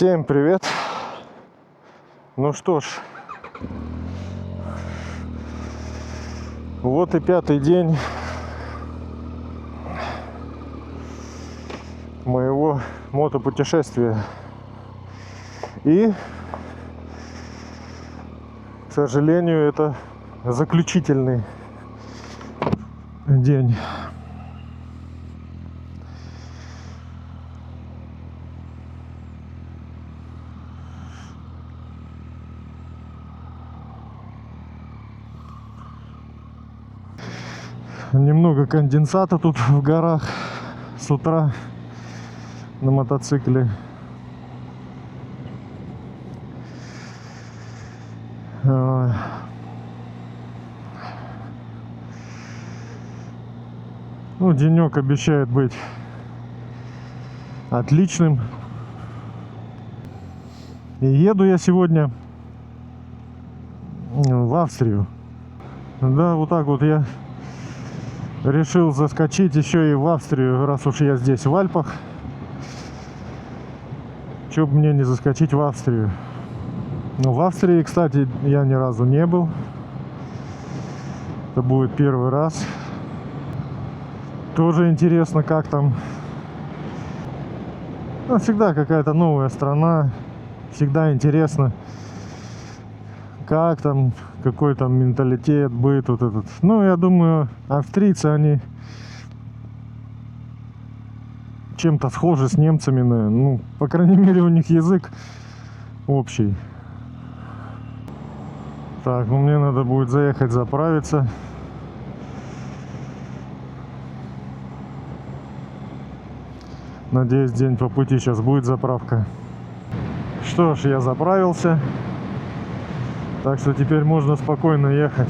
Всем привет! Ну что ж, вот и 5-й день моего мотопутешествия. И, к сожалению, это заключительный день. Немного конденсата тут в горах с утра на мотоцикле. Ну, денек обещает быть отличным. И еду я сегодня в Австрию. Да, вот так вот я решил заскочить еще и в Австрию, раз уж я здесь в Альпах. Чё бы мне не заскочить в Австрию? Ну, в Австрии, кстати, я ни разу не был. Это будет первый раз. Тоже интересно, как там. Ну, всегда какая-то новая страна. Всегда интересно, как там, какой там менталитет, быт вот этот. Ну, я думаю, австрийцы, они чем-то схожи с немцами, ну, по крайней мере, у них язык общий. Так, ну мне надо будет заехать заправиться. Надеюсь, день по пути сейчас будет заправка. Что ж, я заправился. Так что теперь можно спокойно ехать.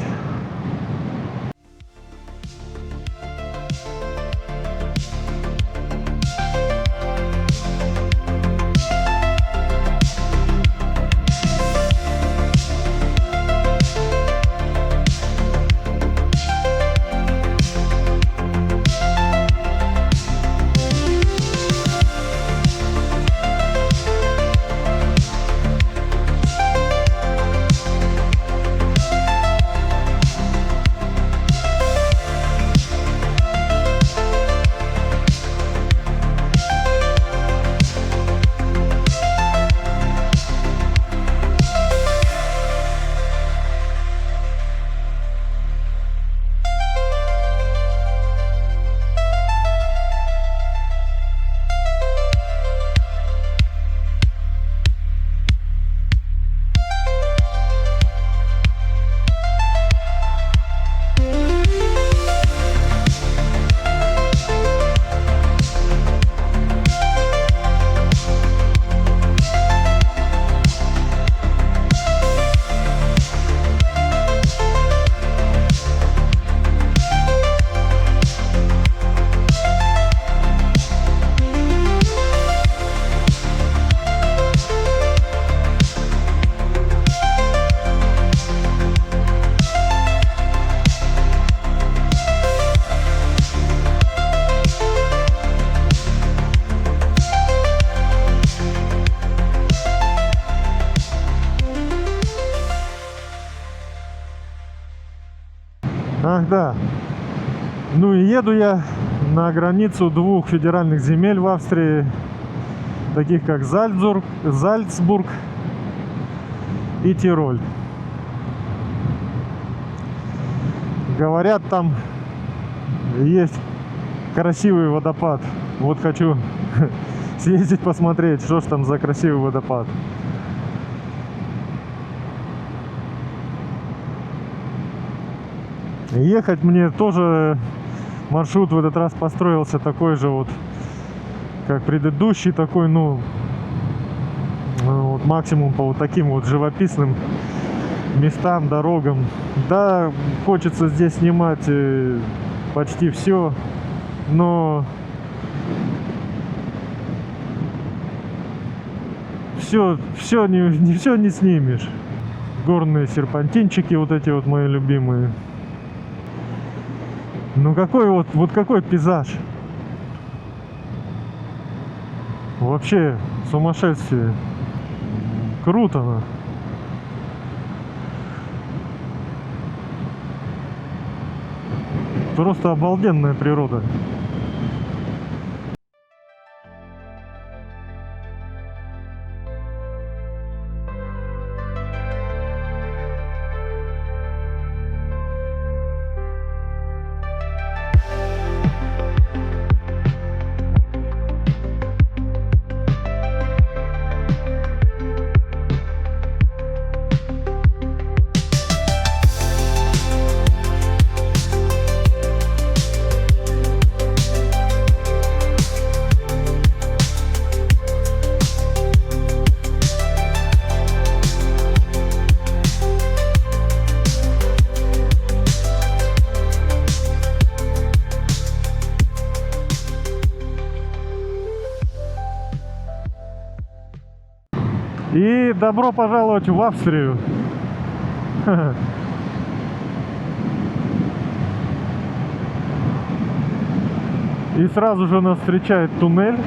Ах, да. Ну и еду я на границу двух федеральных земель в Австрии, таких как Зальцбург и Тироль. Говорят, там есть красивый водопад. Вот хочу съездить посмотреть, что ж там за красивый водопад. Ехать мне тоже маршрут в этот раз построился такой же вот, как предыдущий, такой, ну, вот максимум по вот таким вот живописным местам, дорогам. Да, хочется здесь снимать почти все, но все не снимешь. Горные серпантинчики, вот эти вот мои любимые. Ну какой вот какой пейзаж. Вообще сумасшествие. Круто, ну. Просто обалденная природа. И добро пожаловать в Австрию. И сразу же нас встречает туннель.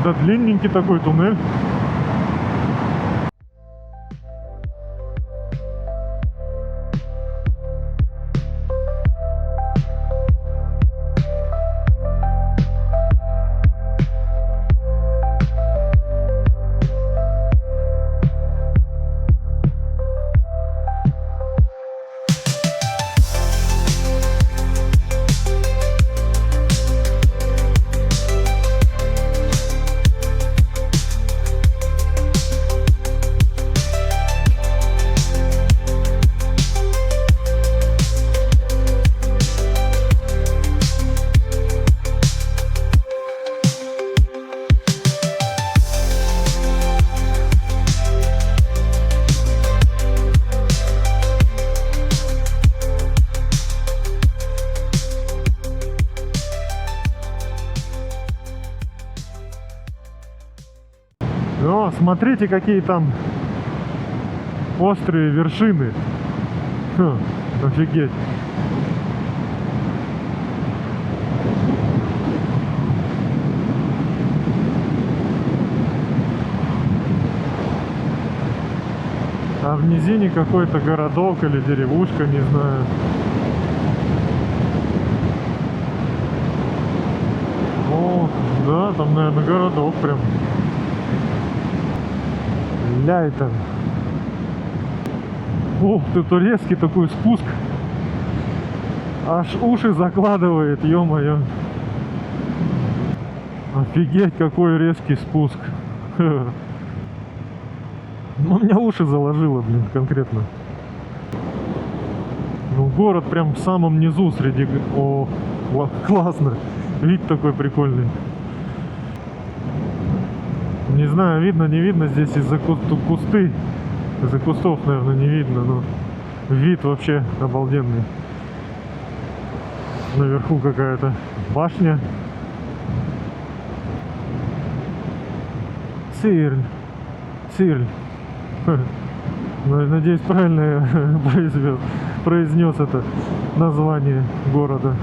Да, длинненький такой туннель. О, смотрите, какие там острые вершины. Офигеть. А в низине какой-то городок или деревушка, не знаю. О, да, там, наверное, городок прям. Ляйтон. Ух ты, то резкий такой спуск. Аж уши закладывает, ё-моё. Офигеть, какой резкий спуск. Ну, у меня уши заложило, блин, конкретно. Ну, город прям в самом низу среди... О, классно. Вид такой прикольный. Не знаю, видно, не видно здесь из-за кусты. Из-за кустов, наверное, не видно, но вид вообще обалденный. Наверху какая-то башня. Цирль. Цирль. Надеюсь, правильно я произнес это название города.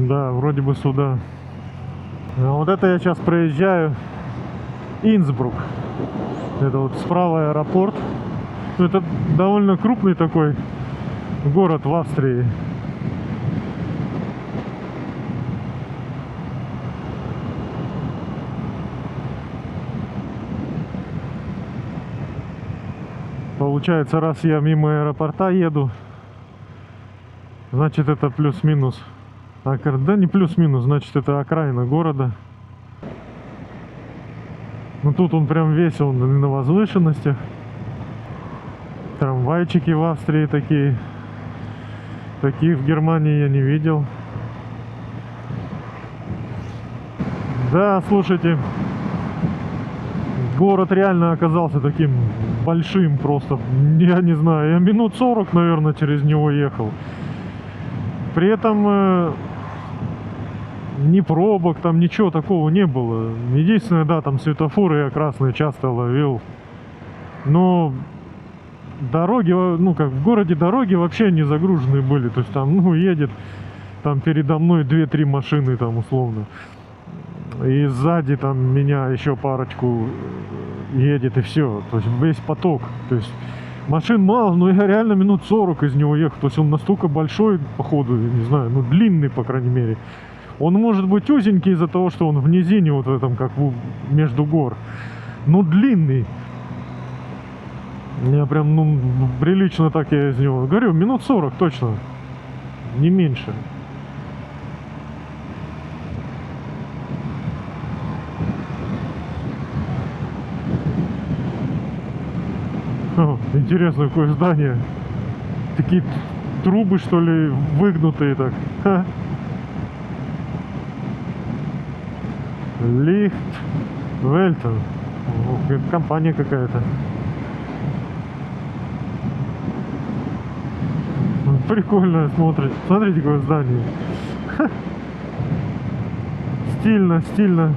Да, вроде бы сюда. А вот это я сейчас проезжаю Инсбрук. Это вот справа аэропорт. Это довольно крупный такой город в Австрии. Получается, раз я мимо аэропорта еду, значит это плюс-минус. Да не плюс-минус, значит это окраина города. Ну тут он прям весь, он на возвышенностях. Трамвайчики в Австрии такие. Таких в Германии я не видел. Да, слушайте, город реально оказался таким большим просто. Я не знаю, я минут 40, наверное, через него ехал. При этом ни пробок, там ничего такого не было. Единственное, да, там светофоры я красные часто ловил. Но дороги, ну как в городе дороги вообще не загруженные были. То есть там, ну, едет там передо мной 2-3 машины там условно. И сзади там меня еще парочку едет, и все. То есть весь поток. То есть машин мало, но я реально минут 40 из него ехал. То есть он настолько большой, походу, я не знаю, ну длинный, по крайней мере. Он может быть узенький из-за того, что он в низине, вот в этом, как между гор. Но длинный. Я прям, ну, прилично так я из него говорю, минут 40 точно. Не меньше. О, интересно, какое здание. Такие трубы, что ли, выгнутые так. Ха. Лихт Вельтон. Компания какая-то. Прикольно смотрит. Смотрите, какое здание. Ха. Стильно, стильно.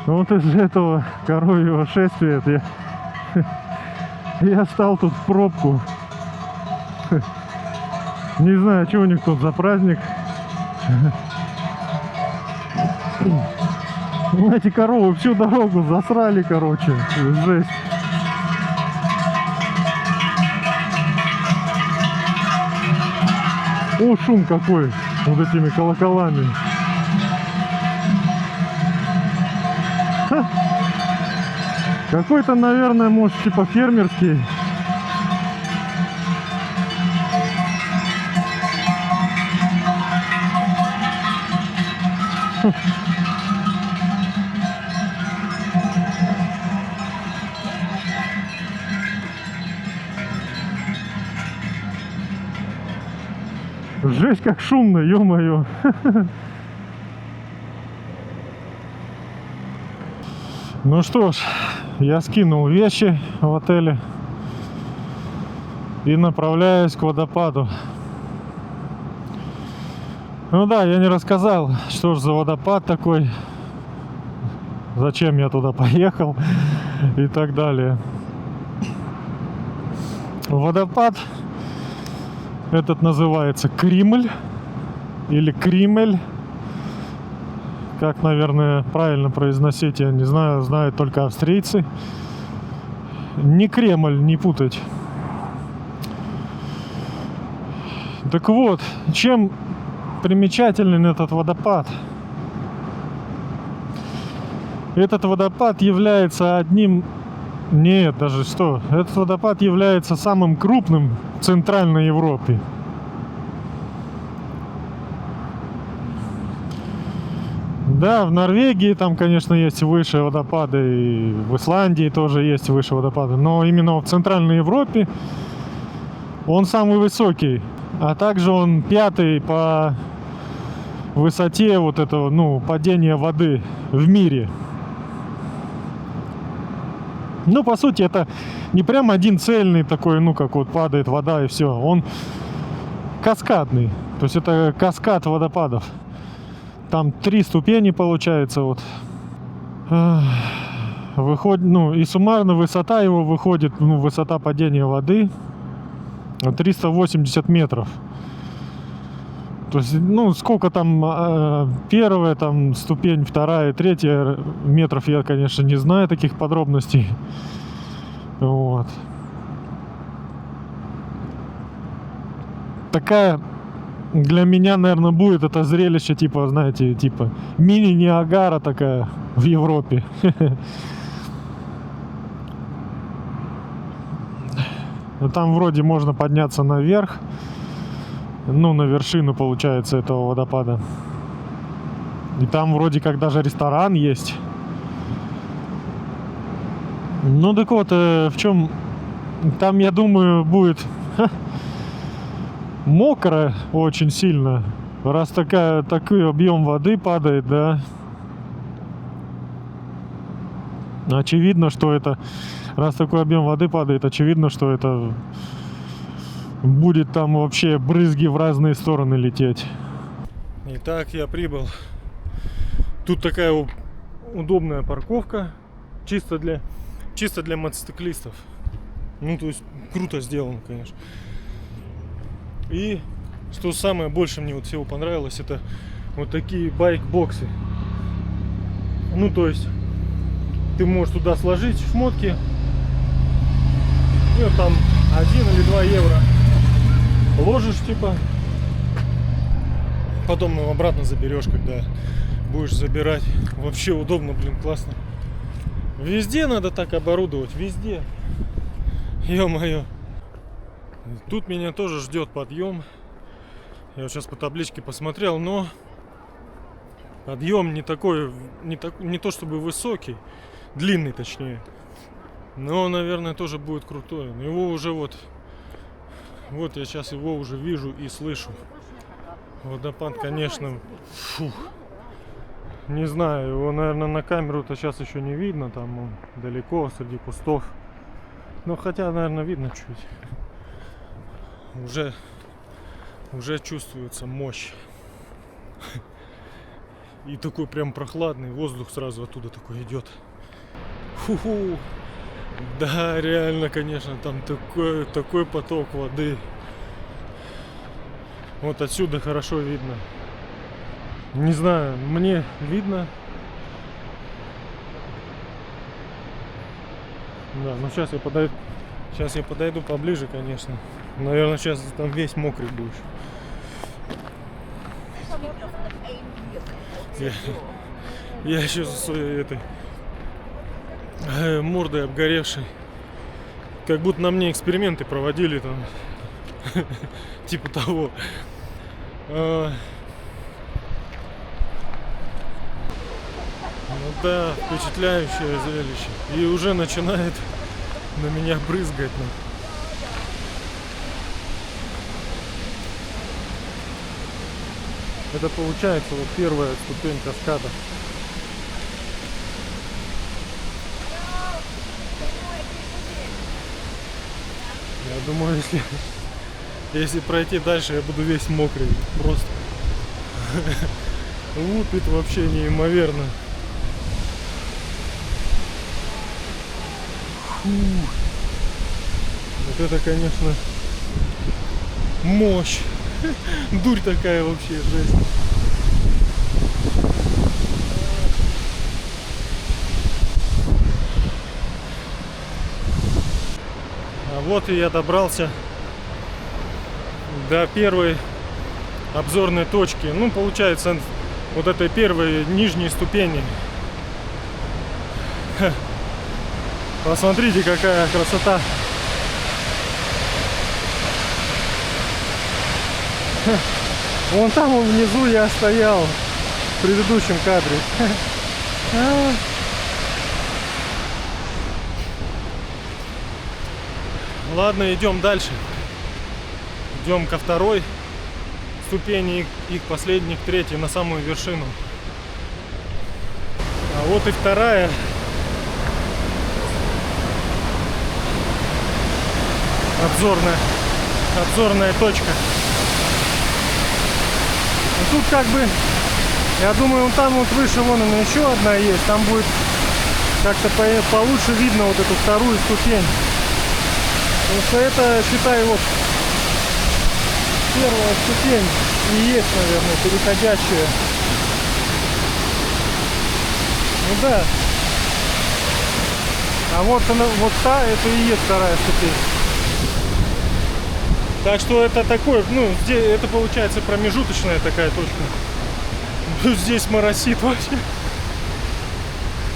Вот из этого коровьего шествия я стал тут в пробку. Не знаю, что у них тут за праздник. Эти коровы всю дорогу засрали, короче. Жесть. О, шум какой. Вот этими колоколами. Какой-то, наверное, может, типа фермерский. Жесть, как шумно, ё-моё. Ну что ж, я скинул вещи в отеле и направляюсь к водопаду. Ну да, я не рассказал, что же за водопад такой, зачем я туда поехал и так далее. Водопад этот называется Кримль или Кримель. Как, наверное, правильно произносить, я не знаю, знают только австрийцы. Не Кремль, не путать. Так вот, чем примечателен этот водопад? Этот водопад является одним... Нет, даже что? Этот водопад является самым крупным в Центральной Европе. Да, в Норвегии там, конечно, есть выше водопады, и в Исландии тоже есть выше водопады, но именно в Центральной Европе он самый высокий, а также он 5-й по высоте вот этого, ну, падения воды в мире. Ну, по сути, это не прям один цельный такой, ну, как вот падает вода и все, он каскадный, то есть это каскад водопадов. Там 3 ступени получается, вот. Выходит, ну, и суммарно высота его выходит, ну, высота падения воды 380 метров. То есть, ну, сколько там первая там ступень, вторая, третья метров, я, конечно, не знаю таких подробностей. Вот. Такая для меня, наверное, будет это зрелище, типа, знаете, типа мини-Ниагара такая в Европе. Там вроде можно подняться наверх, ну, на вершину, получается, этого водопада. И там вроде как даже ресторан есть. Ну, так вот, в чем... Там, я думаю, будет... мокро очень сильно, раз такой объем воды падает, да. Очевидно, что это, раз такой объем воды падает, очевидно, что это будет там вообще брызги в разные стороны лететь. Итак, я прибыл. Тут такая удобная парковка, чисто для мотоциклистов. Ну, то есть круто сделано, конечно. И что самое больше мне вот всего понравилось, это вот такие байк-боксы. Ну, то есть ты можешь туда сложить шмотки, и вот там 1 или 2 евро ложишь, типа, потом обратно заберешь, когда будешь забирать. Вообще удобно, блин, классно. Везде надо так оборудовать, везде. Ё-моё. Тут меня тоже ждет подъем. Я вот сейчас по табличке посмотрел, но подъем не такой, не то чтобы высокий, длинный точнее. Но, наверное, тоже будет крутой. Но его уже вот я сейчас его уже вижу и слышу. Водопад, конечно, фух. Не знаю, его, наверное, на камеру-то сейчас еще не видно, там он далеко среди кустов. Но хотя, наверное, видно чуть. Уже чувствуется мощь. И такой прям прохладный воздух сразу оттуда такой идет. Фу-ху. Да, реально, конечно, там такой поток воды. Вот отсюда хорошо видно. Не знаю, мне видно. Да, ну сейчас я подойду поближе, конечно. Наверное, сейчас там весь мокрый будешь. Я еще за своей этой мордой обгоревшей. Как будто на мне эксперименты проводили там. Типа того. Ну да, впечатляющее зрелище. И уже начинает на меня брызгать. Ну. Это получается вот первая ступень каскада. Я думаю, если пройти дальше, я буду весь мокрый. Просто лупит вообще неимоверно. Фу. Вот это, конечно, мощь. Дурь такая вообще, жесть. А вот и я добрался до первой обзорной точки. Ну, получается, вот этой первой нижней ступени. Посмотрите, какая красота. Вон там внизу я стоял в предыдущем кадре. Ладно, идем дальше. Идем ко второй ступени и к последней, к третьей, на самую вершину. А вот и вторая. Обзорная точка. Ну, тут как бы, я думаю, вон там вот выше, вон она еще одна есть. Там будет как-то получше видно вот эту вторую ступень. Потому что это, считай, вот первая ступень и есть, наверное, переходящая. Ну да. А вот она, вот та, это и есть вторая ступень. Так что это такой, ну, здесь это получается промежуточная такая точка. Тут здесь моросит вообще.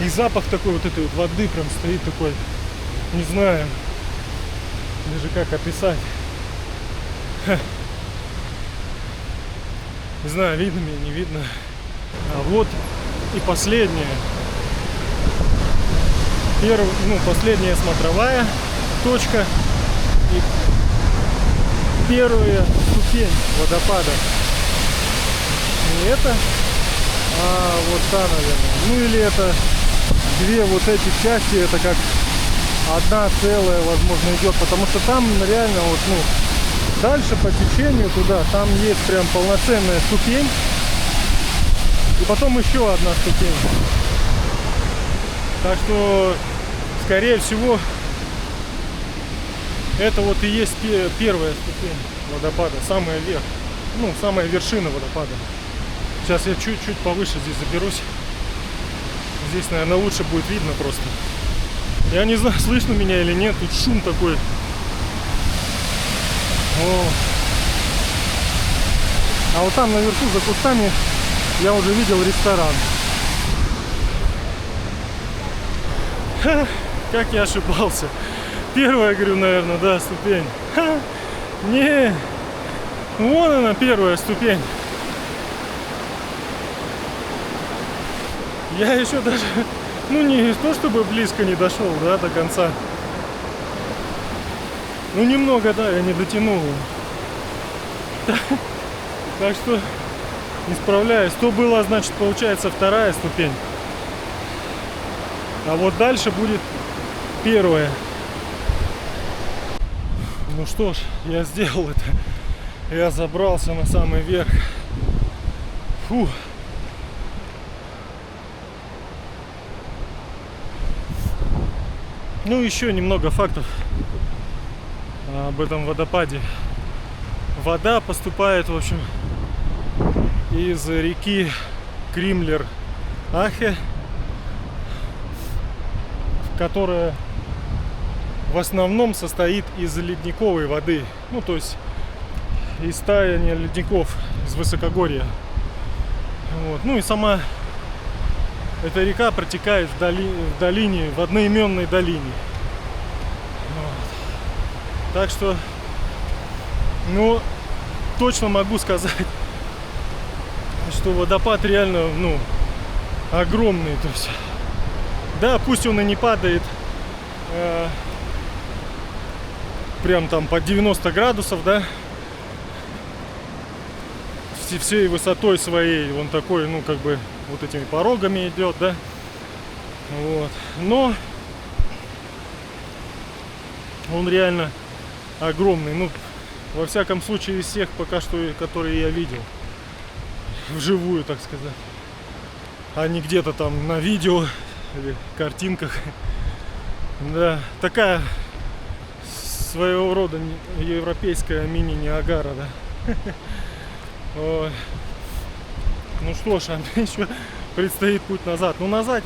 И запах такой вот этой вот воды прям стоит такой. Не знаю даже как описать. Не знаю, видно мне, не видно. А вот и последняя. Последняя смотровая точка. И первая ступень водопада. Не это, а вот та, наверное. Ну или это две вот эти части, это как одна целая, возможно, идет. Потому что там реально вот, ну, дальше по течению туда, там есть прям полноценная ступень. И потом еще одна ступень. Так что, скорее всего, это вот и есть первая ступень водопада, самая верх, ну, самая вершина водопада. Сейчас я чуть-чуть повыше здесь заберусь. Здесь, наверное, лучше будет видно просто. Я не знаю, слышно меня или нет, тут шум такой. О. А вот там наверху за кустами я уже видел ресторан. Ха, как я ошибался. Первая, говорю, наверное, да, ступень. Ха, не, вон она, первая ступень. Я еще даже, ну, не то чтобы близко не дошел, да, до конца. Ну, немного, да, я не дотянул. Так что не справляюсь. То была, значит, получается вторая ступень. А вот дальше будет первая. Ну что ж, я сделал это. Я забрался на самый верх. Фу. Ну, еще немного фактов об этом водопаде. Вода поступает, в общем, из реки Кримлер-Ахе, которая в основном состоит из ледниковой воды. Ну, то есть из таяния ледников, из высокогорья. Вот. Ну и сама эта река протекает в долине, в одноименной долине. Вот. Так что, ну, точно могу сказать, что водопад реально, ну, огромный. То есть, да, пусть он и не падает прям там под 90 градусов, да, всей высотой своей он такой, ну, как бы вот этими порогами идет, да, вот, но он реально огромный, ну, во всяком случае из всех пока что, которые я видел вживую, так сказать, а не где-то там на видео или картинках. Да, такая своего рода европейская мини-Ниагара, да. Ой. Ну что ж, а мне еще предстоит путь назад. Ну назад,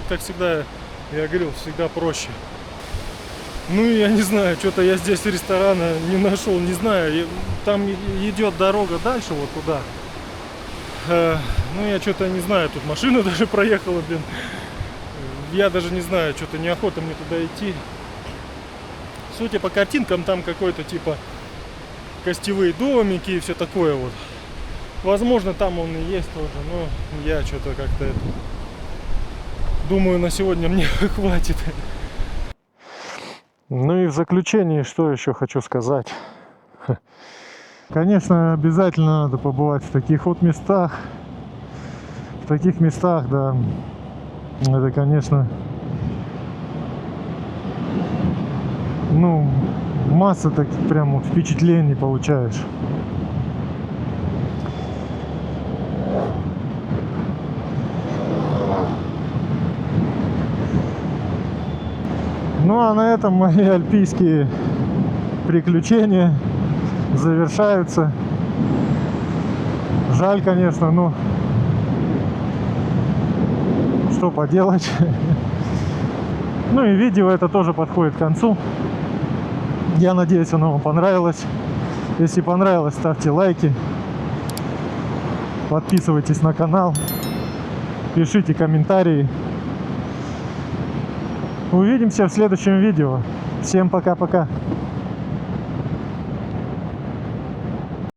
как всегда, я говорил, всегда проще. Ну я не знаю, что-то я здесь ресторана не нашел, не знаю. Там идет дорога дальше, вот туда. Ну я что-то не знаю, тут машина даже проехала, блин. Я даже не знаю, что-то неохота мне туда идти. Судя по картинкам, там какой-то типа костевые домики и все такое вот. Возможно, там он и есть тоже, но я что-то как-то это... Думаю, на сегодня мне хватит. Ну и в заключение, что еще хочу сказать. Конечно, обязательно надо побывать в таких вот местах. В таких местах, да. Это, конечно, ну, масса таких прям вот впечатлений получаешь. Ну а на этом мои альпийские приключения завершаются. Жаль, конечно, но что поделать. Ну и видео это тоже подходит к концу. Я надеюсь, оно вам понравилось. Если понравилось, ставьте лайки, подписывайтесь на канал, пишите комментарии. Увидимся в следующем видео. Всем пока-пока.